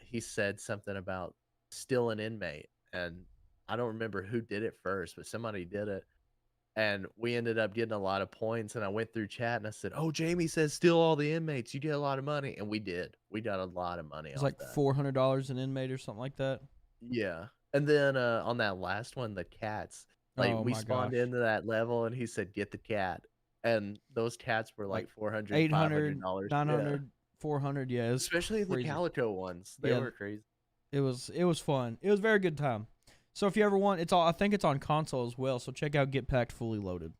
he said something about still an inmate, and I don't remember who did it first, but somebody did it. And we ended up getting a lot of points, and I went through chat and I said, "Oh, Jamie says steal all the inmates. You get a lot of money." And we did. We got a lot of money. It was like $400 an inmate or something like that. Yeah. And then on that last one, the cats, like we spawned into that level and he said, "Get the cat." And those cats were like $400, $800, $500, $900, $400, yeah. Especially crazy. the calico ones. They were crazy. It was fun. It was a very good time. So if you ever want, it's all I think it's on console as well. So check out Get Packed Fully Loaded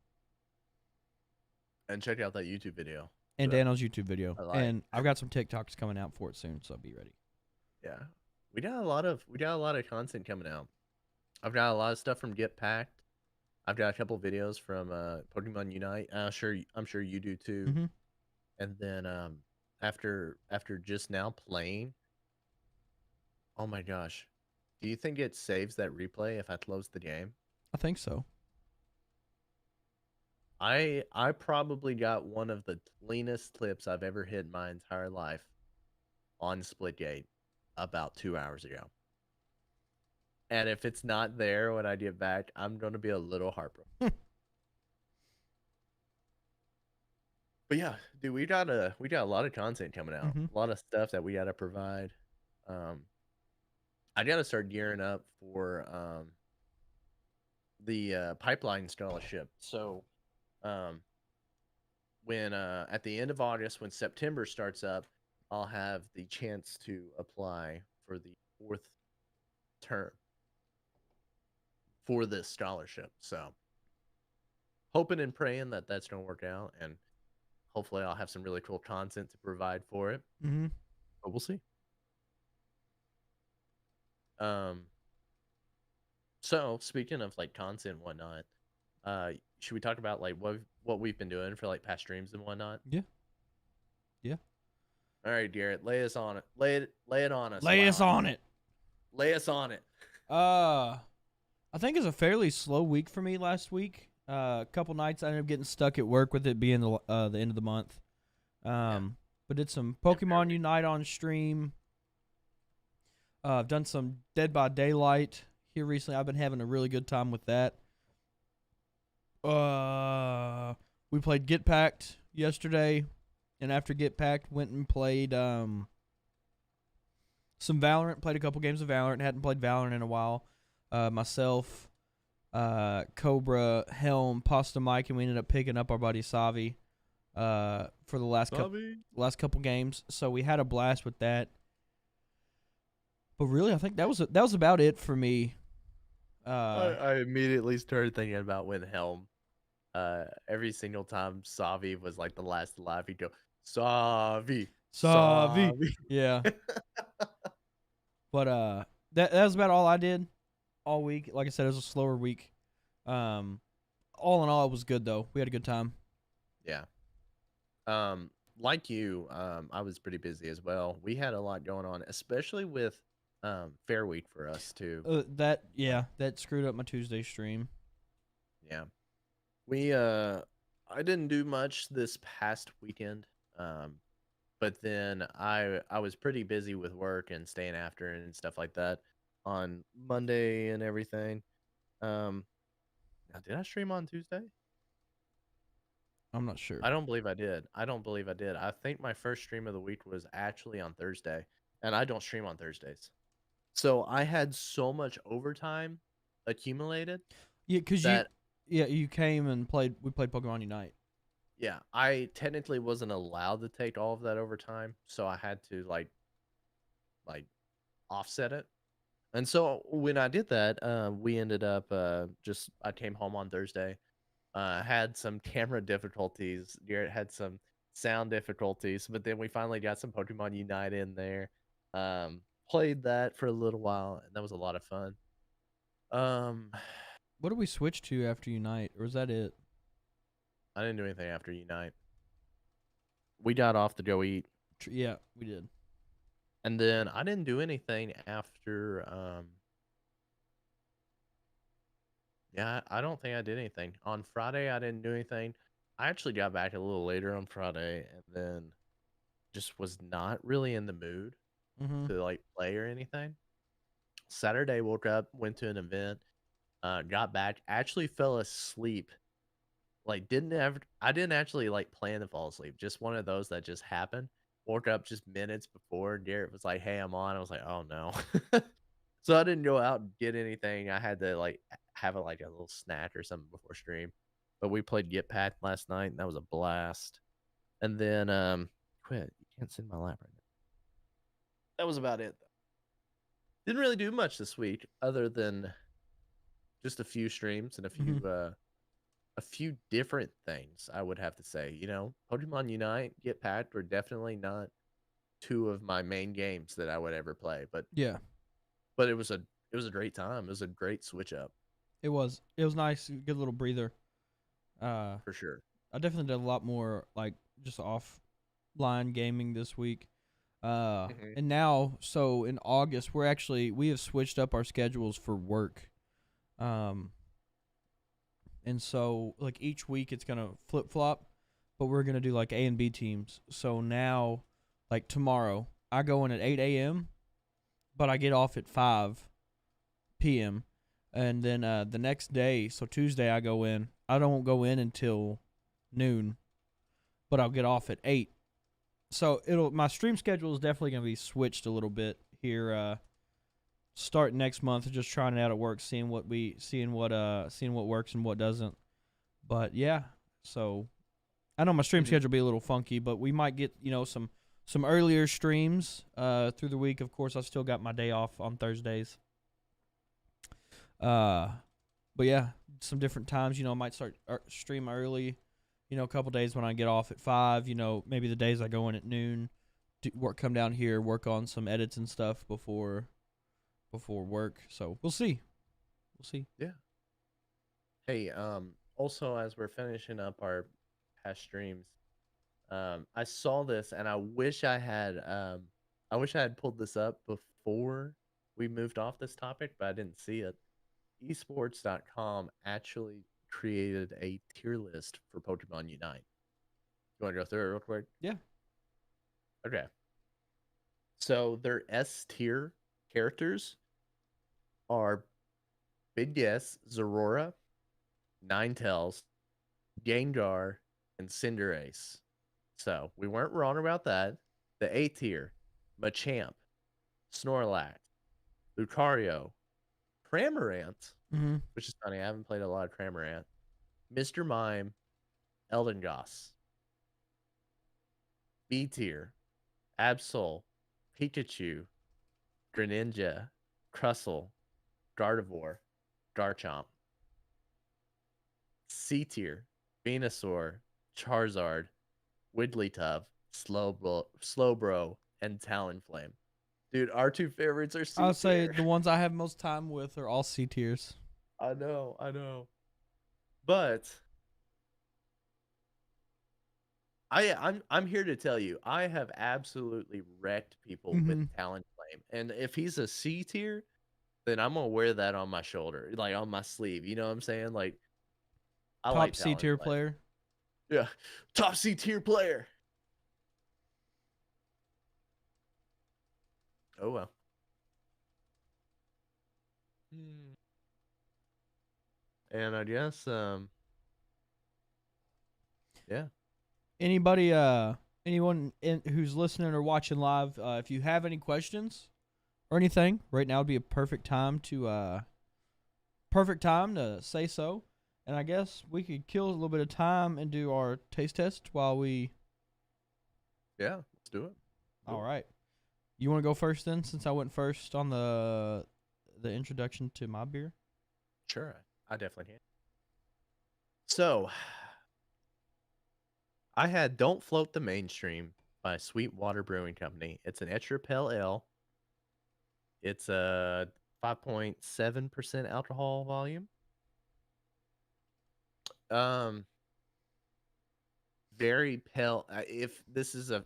And check out that YouTube video and that Daniel's YouTube video. I like. And I've got some TikToks coming out for it soon, so be ready. Yeah. We got a lot of content coming out. I've got a lot of stuff from Get Packed. I've got a couple videos from Pokemon Unite. I'm sure you do too. Mm-hmm. And then after just now playing, oh my gosh. Do you think it saves that replay if I close the game? I think so. I probably got one of the cleanest clips I've ever hit in my entire life on Splitgate about 2 hours ago. And if it's not there when I get back, I'm going to be a little heartbroken. But yeah, dude, we got a lot of content coming out. Mm-hmm. A lot of stuff that we got to provide. I got to start gearing up for the pipeline scholarship. So, when at the end of August, when September starts up, I'll have the chance to apply for the 4th term for this scholarship. So, hoping and praying that that's going to work out, and hopefully I'll have some really cool content to provide for it. Mm-hmm. But we'll see. So speaking of like content and whatnot, should we talk about like what we've been doing for like past streams and whatnot? Yeah. Yeah. All right, Garrett, lay us on it. Lay it on us. Lay us on it. Lay us on it. I think it's a fairly slow week for me last week. A couple nights I ended up getting stuck at work with it being the end of the month. But did some Pokemon Unite on stream. I've done some Dead by Daylight here recently. I've been having a really good time with that. We played Get Packed yesterday, and after Get Packed, went and played some Valorant. Played a couple games of Valorant. Hadn't played Valorant in a while. Myself, Cobra, Helm, Pasta Mike, and we ended up picking up our buddy Savi for the last couple games. So we had a blast with that. But really, I think that was about it for me. I immediately started thinking about when Helm. Every single time Savi was like the last alive, he'd go Savi. Yeah. But that was about all I did all week. Like I said, it was a slower week. All in all, it was good though. We had a good time. Yeah. Like you, I was pretty busy as well. We had a lot going on, especially with Fair Week for us too. That screwed up my Tuesday stream. Yeah. I didn't do much this past weekend. But then I was pretty busy with work and staying after and stuff like that on Monday and everything. Now did I stream on Tuesday? I'm not sure. I don't believe I did. I think my first stream of the week was actually on Thursday, and I don't stream on Thursdays. So I had so much overtime accumulated. Yeah, because you came and we played Pokemon Unite. Yeah, I technically wasn't allowed to take all of that overtime, so I had to like offset it. And so when I did that, we ended up I came home on Thursday. Had some camera difficulties. Garrett had some sound difficulties, but then we finally got some Pokemon Unite in there. Played that for a little while, and that was a lot of fun. What did we switch to after Unite, or was that it? I didn't do anything after Unite. We got off to go eat. Yeah, we did. And then I didn't do anything after. Yeah, I don't think I did anything. On Friday, I didn't do anything. I actually got back a little later on Friday, and then just was not really in the mood to like play or anything. Saturday, woke up, went to an event, got back, actually fell asleep. Like I didn't actually like plan to fall asleep. Just one of those that just happened. Woke up just minutes before. Garrett was like, "Hey, I'm on." I was like, "Oh no." So I didn't go out and get anything. I had to like have a little snack or something before stream. But we played Get Packed last night, and that was a blast. And then quit. You can't sit in my lap right now. That was about it. Didn't really do much this week other than just a few streams and Mm-hmm. a few different things, I would have to say. Pokemon Unite, Get Packed were definitely not two of my main games that I would ever play, Yeah, but it was a great time. It was a great switch up it was. It was nice. Good little breather. Uh, for sure. I definitely did a lot more like just offline gaming this week. Hmm. And now, so in August, we have switched up our schedules for work. Um, and so like each week it's gonna flip flop, but we're gonna do like A and B teams. So now, like tomorrow, I go in at 8 a.m., but I get off at 5 p.m. And then the next day, so Tuesday, I go in. I don't go in until noon, but I'll get off at 8. So my stream schedule is definitely gonna be switched a little bit here. Start next month, just trying it out at work, seeing what works and what doesn't. But yeah, so I know my stream Hmm. schedule will be a little funky, but we might get some earlier streams through the week. Of course, I still got my day off on Thursdays. Uh, but yeah, some different times. I might start stream early. A couple days when I get off at 5. Maybe the days I go in at noon. Come down here, work on some edits and stuff before work. So we'll see. We'll see. Yeah. Hey, also as we're finishing up our past streams, I saw this and I wish I had pulled this up before we moved off this topic, but I didn't see it. Esports.com actually created a tier list for Pokemon Unite. You want to go through it real quick? Yeah. Okay. So their S tier characters are Big Yes, Zorora, Ninetales, Gengar, and Cinderace. So we weren't wrong about that. The A tier, Machamp, Snorlax, Lucario, Cramorant, Mm-hmm. which is funny. I haven't played a lot of Cramorant. Mr. Mime, Eldengoss. B tier, Absol, Pikachu, Greninja, Crustle, Gardevoir, Garchomp. C tier, Venusaur, Charizard, Wigglytuff, Slowbro, and Talonflame. Dude, our two favorites are C I'll say tier. the ones I have most time with are all C tiers. I know. But I'm here to tell you, I have absolutely wrecked people with Mm-hmm. Talonflame. And if he's a C tier, then I'm gonna wear that on my shoulder, like on my sleeve. You know what I'm saying? Like I Top like C tier Talonflame. player. Yeah. Top C tier player. Oh well. Hmm. And I guess yeah. Anyone who's listening or watching live, if you have any questions or anything, right now would be a perfect time to say so. And I guess we could kill a little bit of time and do our taste test while we. Yeah, let's do it. All right. You want to go first then, since I went first on the introduction to my beer? Sure, I definitely can. So, I had Don't Float the Mainstream by Sweetwater Brewing Company. It's an extra pale ale. It's a 5.7% alcohol volume. Um, very pale. If this is a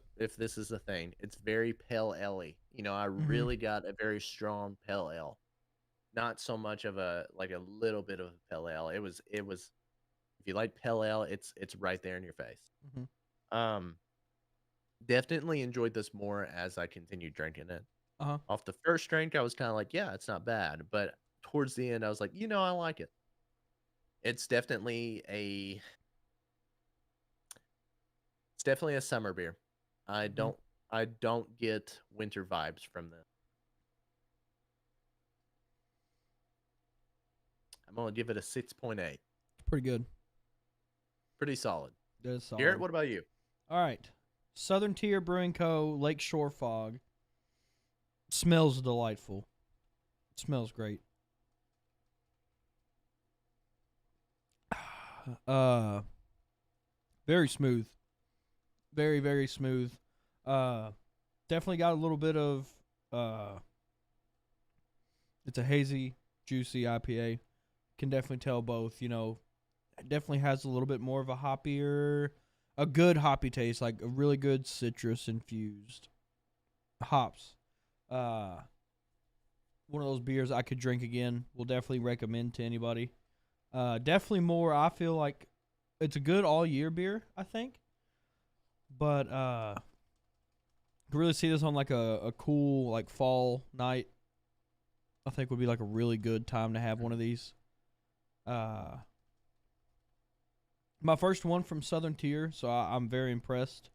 thing, it's very pale ale. I Mm-hmm. really got a very strong pale ale. Not so much of a little bit of a pale ale. It was. If you like pale ale, it's right there in your face. Mm-hmm. Um, Definitely enjoyed this more as I continued drinking it. Uh huh. Off the first drink, I was kind of like, yeah, it's not bad. But towards the end, I was like, I like it. It's definitely a it's definitely a summer beer. I Mm-hmm. don't I don't get winter vibes from this. I'm gonna give it a 6.8. Pretty good. Pretty solid. That is Garrett, solid. what about you? All right. Southern Tier Brewing Co. Lakeshore Fog. Smells delightful. Smells great. Very smooth. Very, very smooth. Definitely got a little bit of it's a hazy, juicy IPA. Can definitely tell both, you know. It definitely has a little bit more of a good hoppy taste, like a really good citrus infused hops. One of those beers I could drink again. Will definitely recommend to anybody. Definitely more. I feel like it's a good all year beer, I think. But could really see this on like a cool like fall night. I think would be like a really good time to have one of these. My first one from Southern Tier, so I'm very impressed.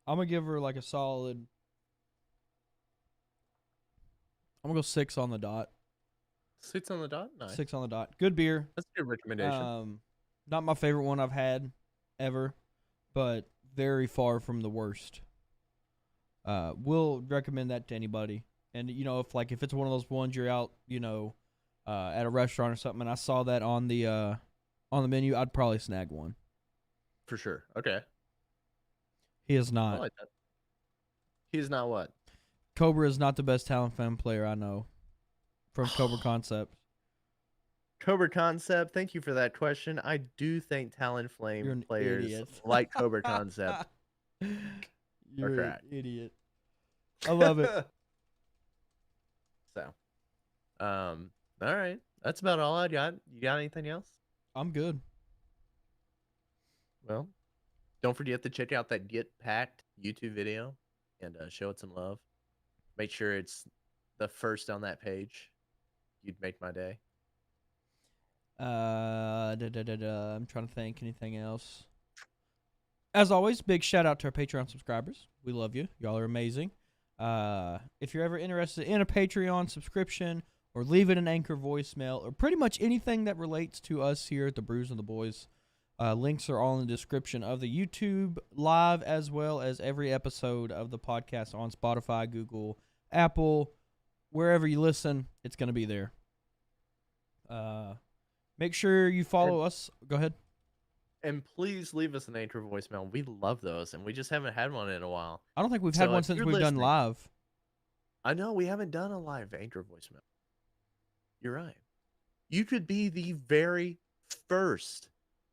I'm gonna give her like a solid. I'm gonna go 6 on the dot. 6 on the dot. Nice. 6 on the dot. Good beer. That's a good recommendation. Not my favorite one I've had ever, but very far from the worst. Will recommend that to anybody. And you know, if it's one of those ones you're out, you know, at a restaurant or something, and I saw that on the menu, I'd probably snag one. For sure. Okay. He is not. I like that. He is not what? Cobra is not the best Talonflame player I know from Cobra Concept. Cobra Concept, thank you for that question. I do think Talonflame players idiot. like Cobra Concept. You're an idiot. I love it. So, all right. That's about all I got. You got anything else? I'm good. Well, don't forget to check out that Get Packed YouTube video and show it some love. Make sure it's the first on that page. You'd make my day. I'm trying to think anything else. As always, big shout out to our Patreon subscribers. We love you. Y'all are amazing. If you're ever interested in a Patreon subscription or leaving an Anchor voicemail or pretty much anything that relates to us here at the Brews and the Boys, links are all in the description of the YouTube live as well as every episode of the podcast on Spotify, Google, Apple, wherever you listen, it's going to be there. Make sure you follow us. Go ahead. And please leave us an Anchor voicemail. We love those, and we just haven't had one in a while. I don't think we've had one since we've done live. I know, we haven't done a live Anchor voicemail. You're right. You could be the very first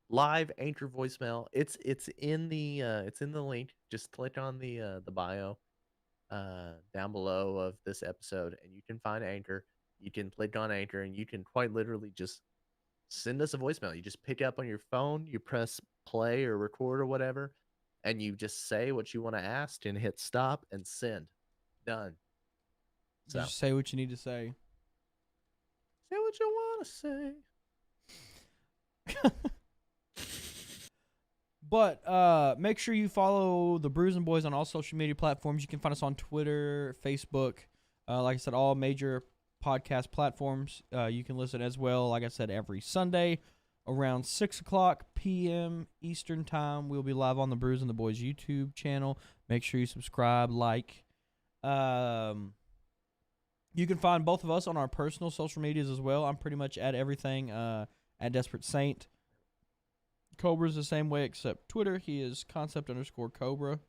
live Anchor voicemail. It's in the link. Just click on the bio down below of this episode, and you can find Anchor. You can click on Anchor, and you can quite literally just send us a voicemail. You just pick up on your phone, you press play or record or whatever, and you just say what you want to ask and hit stop and send. Done. So just say what you need to say. Say what you want to say. But make sure you follow the Brews and Boys on all social media platforms. You can find us on Twitter, Facebook, like I said, all major podcast platforms. You can listen as well, like I said, every Sunday around 6 o'clock p.m. Eastern Time. We'll be live on the Brews and the Boys YouTube channel. Make sure you subscribe, like. You can find both of us on our personal social medias as well. I'm pretty much at everything at Desperate Saint. Cobra's the same way except Twitter. He is concept_Cobra.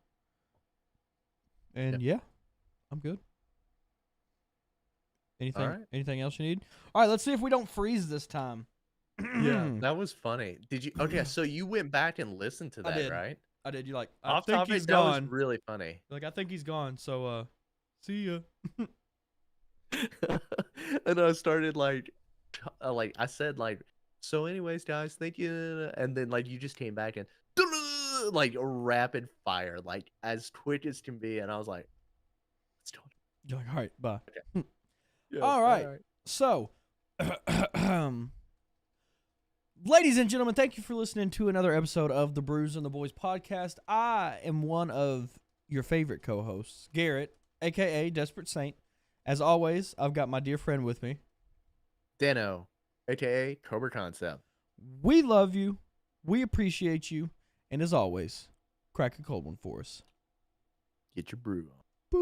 And yeah, I'm good. Anything else you need? All right, let's see if we don't freeze this time. Yeah, that was funny. Did you? Okay, so you went back and listened to that, right? I did. You're like, I think he's gone. That was really funny. Like, I think he's gone. So, see ya. And I started like I said like, so anyways, guys, thank you. And then like you just came back and like rapid fire, like as quick as can be. And I was like, let's do it. You're like, all right, bye. Okay. Yeah, all right. So, ladies and gentlemen, thank you for listening to another episode of the Brews and the Boys podcast. I am one of your favorite co-hosts, Garrett, a.k.a. Desperate Saint. As always, I've got my dear friend with me, Dano, a.k.a. Cobra Concept. We love you. We appreciate you. And as always, crack a cold one for us. Get your brew on.